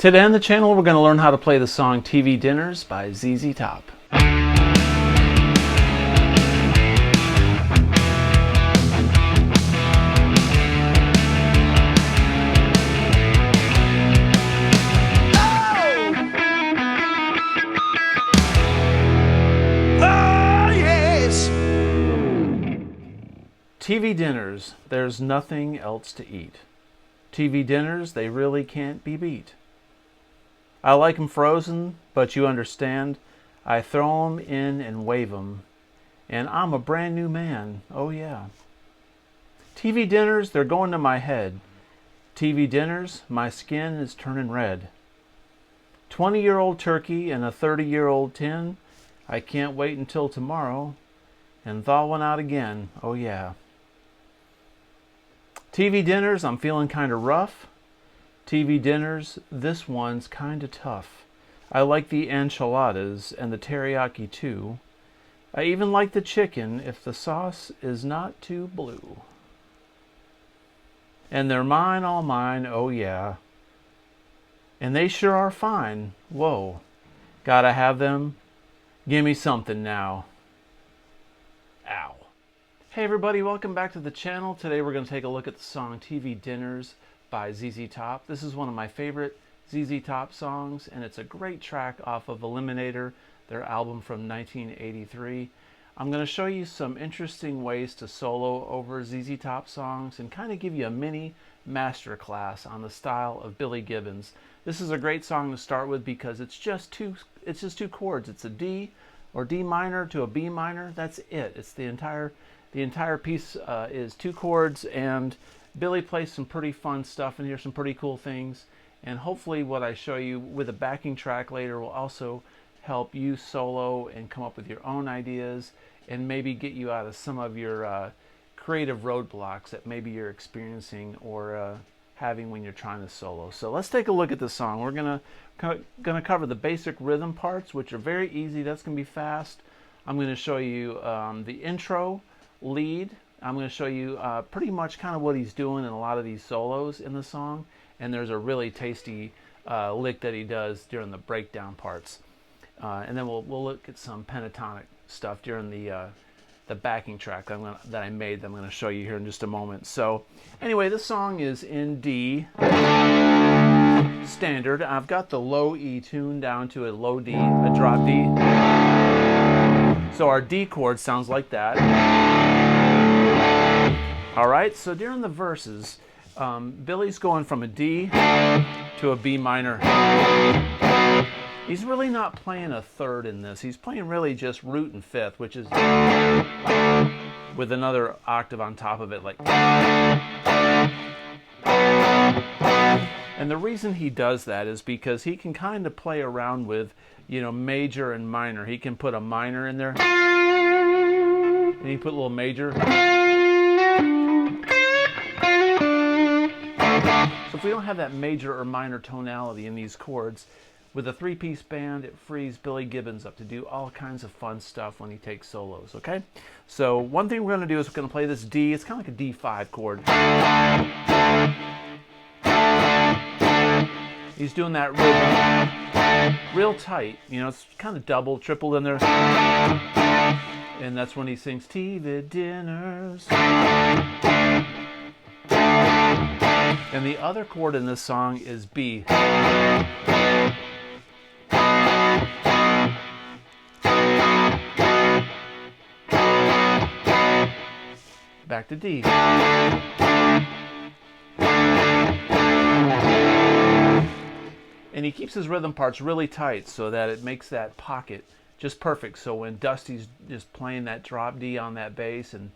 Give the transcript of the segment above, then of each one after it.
Today on the channel, we're going to learn how to play the song TV Dinners by ZZ Top. TV dinners, there's nothing else to eat. TV dinners, they really can't be beat. I like 'em frozen, but you understand, I throw 'em in and wave 'em, and I'm a brand new man, oh yeah. TV dinners, they're going to my head. TV dinners, my skin is turning red. 20-year-old turkey and a 30-year-old tin, I can't wait until tomorrow, and thaw one out again, oh yeah. TV dinners, I'm feeling kinda rough. TV dinners, this one's kinda tough. I like the enchiladas and the teriyaki too. I even like the chicken if the sauce is not too blue. And they're mine, all mine, oh yeah. And they sure are fine, whoa. Gotta have them, gimme something now. Ow. Hey everybody, welcome back to the channel. Today we're going to take a look at the song TV Dinners by ZZ Top. This is one of my favorite ZZ Top songs, and it's a great track off of Eliminator, their album from 1983. I'm going to show you some interesting ways to solo over ZZ Top songs and kind of give you a mini masterclass on the style of Billy Gibbons. This is a great song to start with because it's just two chords. It's a D or D minor to a B minor. That's it. It's the entire piece is two chords, and Billy plays some pretty fun stuff in here, some pretty cool things, and hopefully what I show you with a backing track later will also help you solo and come up with your own ideas and maybe get you out of some of your creative roadblocks that maybe you're experiencing or having when you're trying to solo. So let's take a look at the song. We're gonna cover the basic rhythm parts, which are very easy. That's gonna be fast. I'm gonna show you the intro lead. I'm going to show you pretty much kind of what he's doing in a lot of these solos in the song, and there's a really tasty lick that he does during the breakdown parts, and then we'll look at some pentatonic stuff during the backing track that I made that I'm going to show you here in just a moment. So anyway, this song is in D standard. I've got the low E tuned down to a low D, a drop D. So our D chord sounds like that. Alright, so during the verses, Billy's going from a D to a B minor. He's really not playing a third in this. He's playing really just root and fifth, which is with another octave on top of it, like. And the reason he does that is because he can kind of play around with, major and minor. He can put a minor in there, and he put a little major. So if we don't have that major or minor tonality in these chords, with a three-piece band, it frees Billy Gibbons up to do all kinds of fun stuff when he takes solos, okay? So one thing we're going to do is we're going to play this D. It's kind of like a D5 chord. He's doing that rhythm real tight. It's kind of double, triple in there. And that's when he sings TV Dinners. And the other chord in this song is B. Back to D. And he keeps his rhythm parts really tight so that it makes that pocket just perfect. So when Dusty's just playing that drop D on that bass and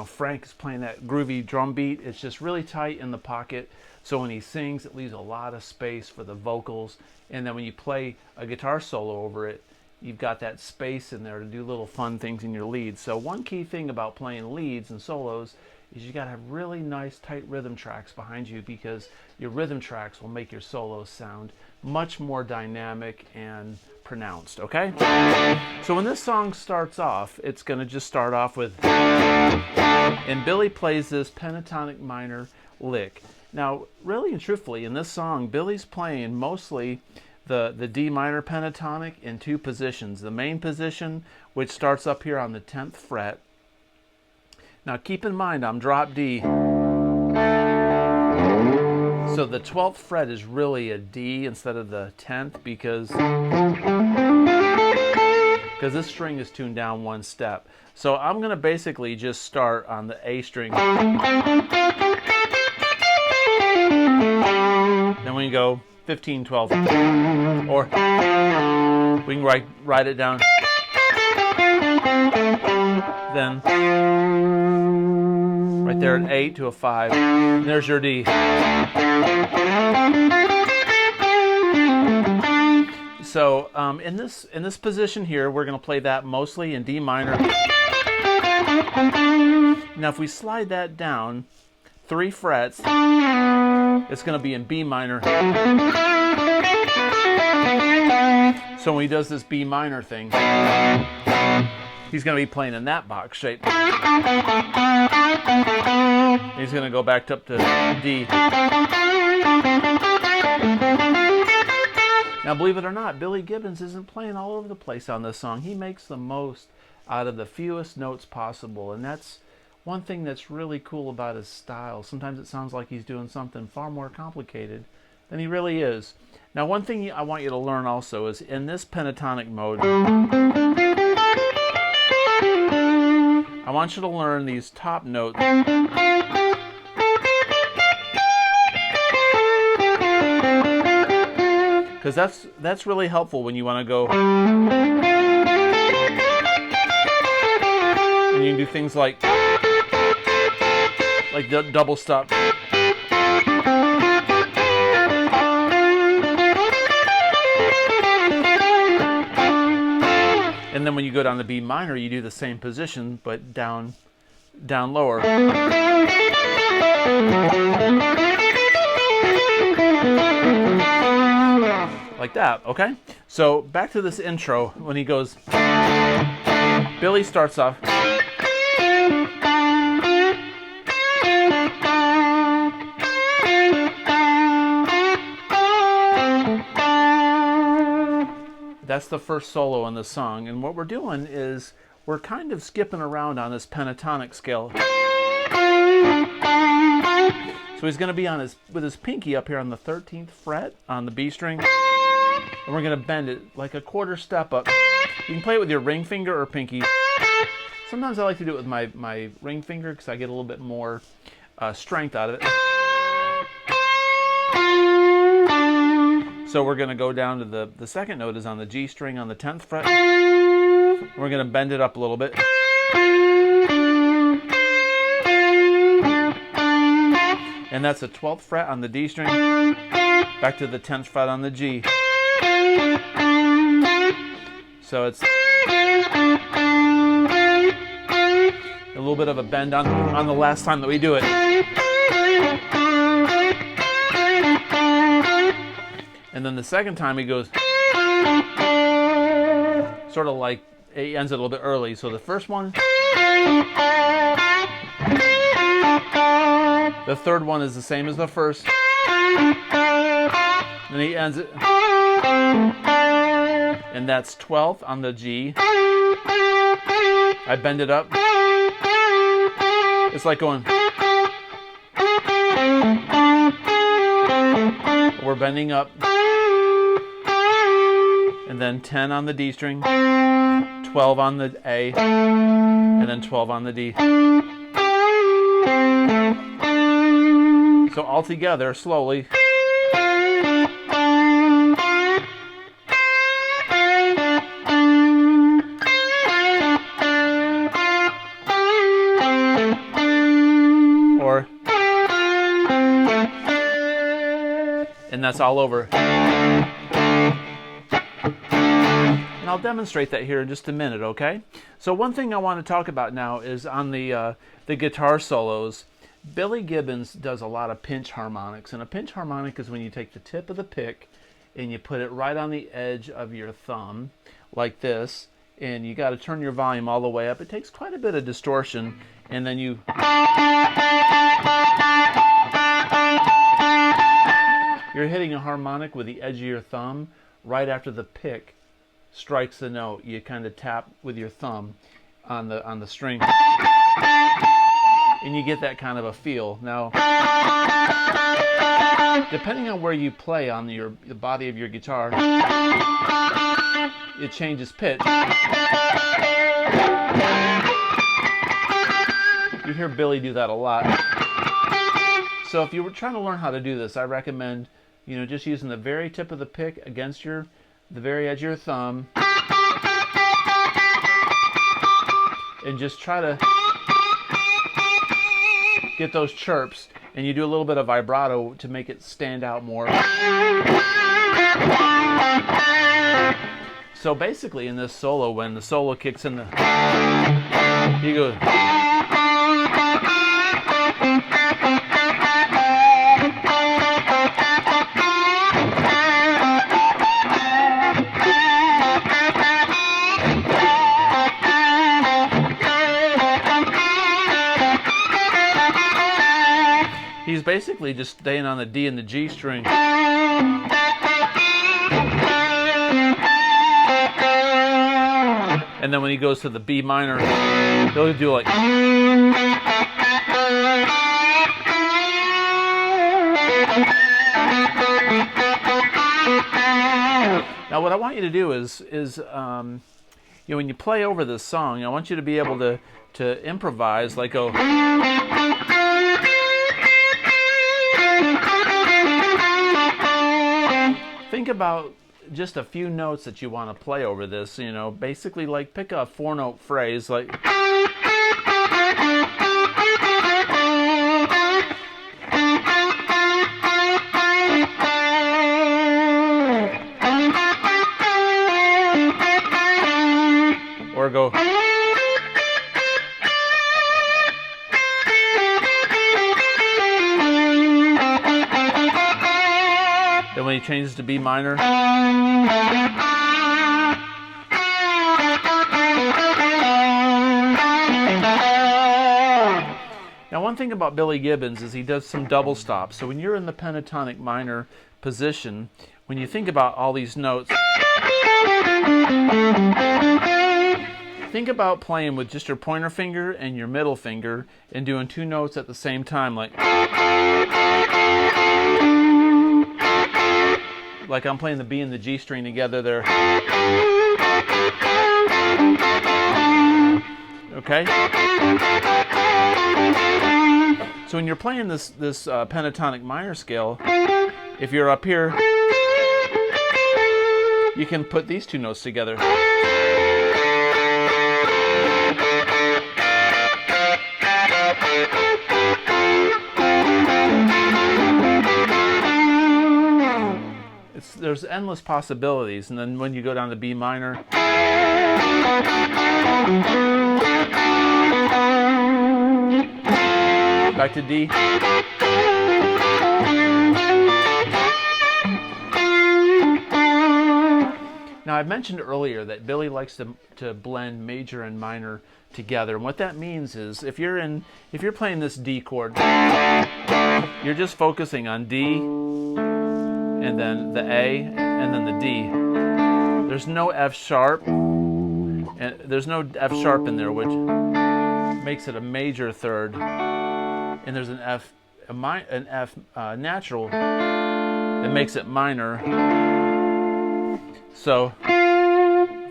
Frank is playing that groovy drum beat, it's just really tight in the pocket. So when he sings, it leaves a lot of space for the vocals. And then when you play a guitar solo over it, you've got that space in there to do little fun things in your leads. So one key thing about playing leads and solos is you got to have really nice tight rhythm tracks behind you, because your rhythm tracks will make your solos sound much more dynamic and pronounced, okay? So when this song starts off, it's going to just start off with, and Billy plays this pentatonic minor lick. Now, really and truthfully, in this song, Billy's playing mostly the D minor pentatonic in two positions. The main position, which starts up here on the 10th fret. Now keep in mind, I'm drop D. So the 12th fret is really a D instead of the 10th because this string is tuned down one step. So I'm going to basically just start on the A string. Then we can go 15, 12. Or we can write it down. Then right there an 8 to a 5. And there's your D. So in this position here, we're going to play that mostly in D minor. Now if we slide that down 3 frets, it's going to be in B minor. So when he does this B minor thing, he's going to be playing in that box shape. He's going to go back up to D. Now, believe it or not, Billy Gibbons isn't playing all over the place on this song. He makes the most out of the fewest notes possible, and that's one thing that's really cool about his style. Sometimes it sounds like he's doing something far more complicated than he really is. Now, one thing I want you to learn also is in this pentatonic mode, I want you to learn these top notes. Because that's really helpful when you want to go. And you can do things like the double stop. And then when you go down to B minor, you do the same position, but down lower. Like that, okay? So back to this intro when he goes, Billy starts off. That's the first solo in the song, and what we're doing is we're kind of skipping around on this pentatonic scale. So he's going to be on with his pinky up here on the 13th fret on the B string, and we're going to bend it like a quarter step up. You can play it with your ring finger or pinky. Sometimes I like to do it with my ring finger because I get a little bit more strength out of it. So we're going to go down to the second note is on the G string on the 10th fret. We're going to bend it up a little bit. And that's the 12th fret on the D string, back to the 10th fret on the G. So it's a little bit of a bend on the last time that we do it. And then the second time he goes, sort of like, he ends it a little bit early. So the first one, the third one is the same as the first. And he ends it. And that's 12th on the G. I bend it up. It's like going. We're bending up. And then 10 on the D string, 12 on the A, and then 12 on the D. So all together, slowly. And that's all over. And I'll demonstrate that here in just a minute, okay? So one thing I want to talk about now is on the guitar solos. Billy Gibbons does a lot of pinch harmonics, and a pinch harmonic is when you take the tip of the pick and you put it right on the edge of your thumb, like this, and you got to turn your volume all the way up. It takes quite a bit of distortion, and then you you're hitting a harmonic with the edge of your thumb right after the pick strikes the note. You kind of tap with your thumb on the string, and you get that kind of a feel. Now, depending on where you play on the body of your guitar, it changes pitch. You hear Billy do that a lot. So if you were trying to learn how to do this, I recommend, you know, just using the very tip of the pick against the very edge of your thumb, and just try to get those chirps, and you do a little bit of vibrato to make it stand out more. So basically in this solo, when the solo kicks in, he goes. He's basically just staying on the D and the G string. And then when he goes to the B minor, he'll do like. Now what I want you to do is you know, when you play over this song, I want you to be able to improvise, like go. Think about just a few notes that you want to play over this, you know, basically like pick a 4-note phrase like. Or go. Then when he changes to B minor. Now one thing about Billy Gibbons is he does some double stops. So when you're in the pentatonic minor position, when you think about all these notes, think about playing with just your pointer finger and your middle finger and doing 2 notes at the same time, like I'm playing the B and the G string together there. Okay? So when you're playing this pentatonic minor scale, if you're up here, you can put these 2 notes together. There's endless possibilities, and then when you go down to B minor, back to D. Now I mentioned earlier that Billy likes to blend major and minor together, and what that means is if you're playing this D chord, you're just focusing on D, and then the A, and then the D. There's no F sharp, and there's no F sharp in there, which makes it a major third, and there's an F natural that makes it minor. So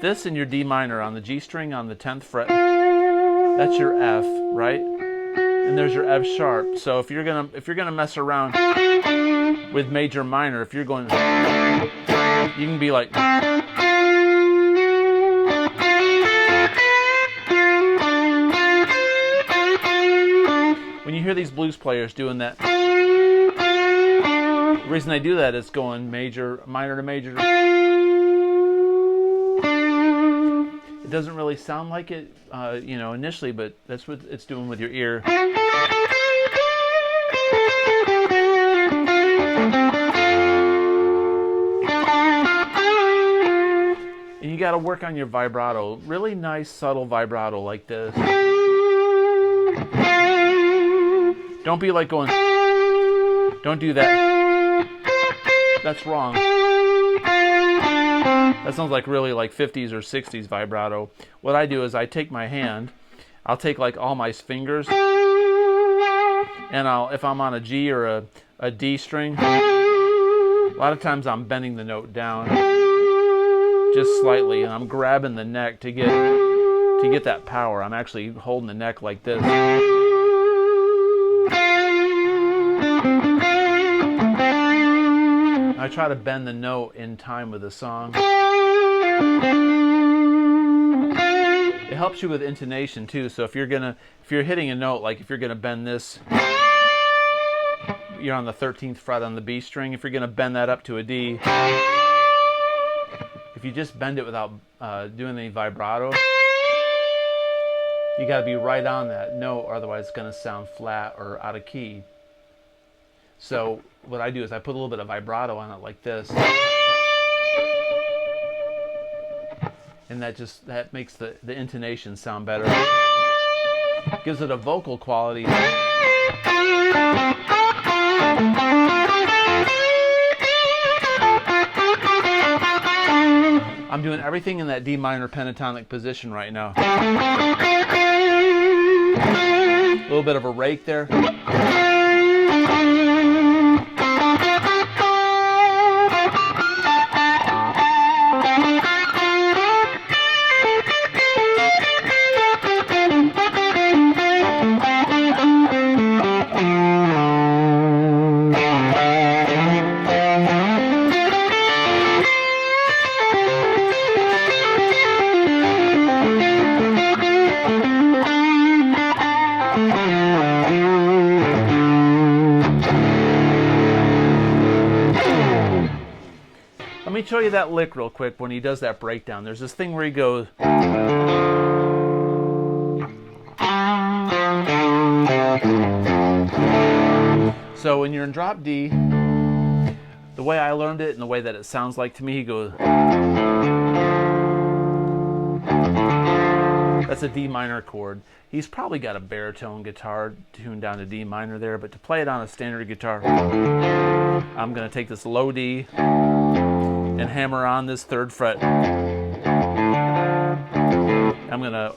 this and your D minor on the G string on the 10th fret, that's your F, right? And there's your F sharp. So if you're gonna mess around with major minor, if you're going, you can be like. When you hear these blues players doing that, the reason they do that is going major, minor to major. It doesn't really sound like it, you know, initially, but that's what it's doing with your ear. And you got to work on your vibrato. Really nice, subtle vibrato like this. Don't be like going, don't do that. That's wrong. That sounds like really like 50s or 60s vibrato. What I do is I take my hand, I'll take like all my fingers, and if I'm on a G or a D string, a lot of times I'm bending the note down just slightly, and I'm grabbing the neck to get that power. I'm actually holding the neck like this. I try to bend the note in time with the song. It helps you with intonation too. So if you're hitting a note, like if you're gonna bend this, you're on the 13th fret on the B string. If you're gonna bend that up to a D, if you just bend it without doing any vibrato, you got to be right on that note, or otherwise it's gonna sound flat or out of key. So what I do is I put a little bit of vibrato on it like this, and that makes the intonation sound better. Gives it a vocal quality. I'm doing everything in that D minor pentatonic position right now. A little bit of a rake there. Let me show you that lick real quick when he does that breakdown. There's this thing where he goes. So when you're in drop D, the way I learned it and the way that it sounds like to me, he goes. That's a D minor chord. He's probably got a baritone guitar tuned down to D minor there, but to play it on a standard guitar, I'm going to take this low D and hammer on this 3rd fret. I'm going to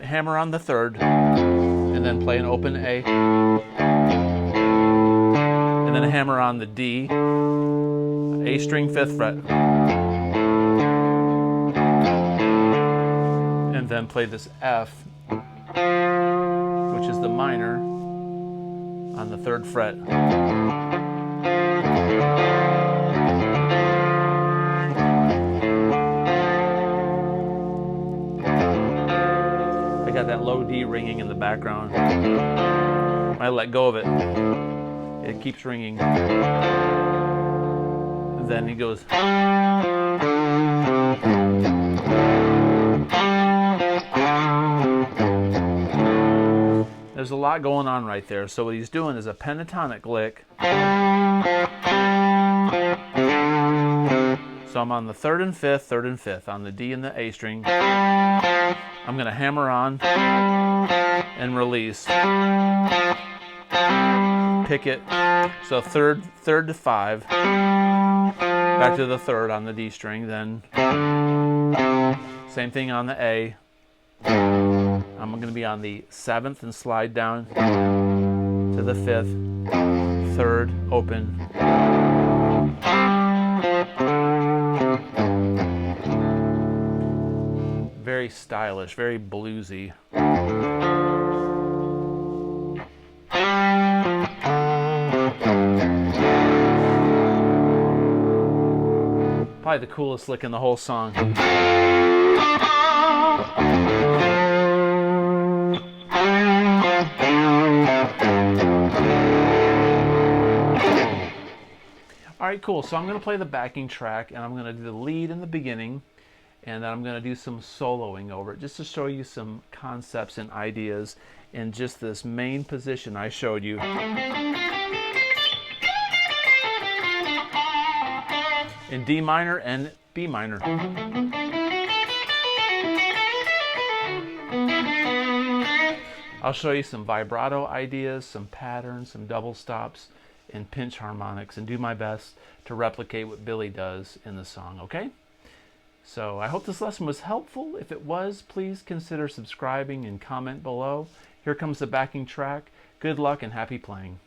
hammer on the 3rd and then play an open A, and then hammer on the D, A string 5th fret, and then play this F, which is the minor, on the 3rd fret. I got that low D ringing in the background. When I let go of it, it keeps ringing. Then he goes. There's a lot going on right there. So what he's doing is a pentatonic lick. So I'm on the 3rd and 5th, 3rd and 5th, on the D and the A string. I'm going to hammer on and release. Pick it. So 3rd to 5. Back to the 3rd on the D string. Then same thing on the A. I'm going to be on the 7th and slide down to the 5th, 3rd, open. Very stylish, very bluesy. Probably the coolest lick in the whole song. Alright, cool. So I'm going to play the backing track, and I'm going to do the lead in the beginning, and then I'm going to do some soloing over it, just to show you some concepts and ideas in just this main position I showed you. In D minor and B minor. I'll show you some vibrato ideas, some patterns, some double stops, in pinch harmonics and do my best to replicate what Billy does in the song, okay? So I hope this lesson was helpful. If it was, please consider subscribing and comment below. Here comes the backing track. Good luck and happy playing.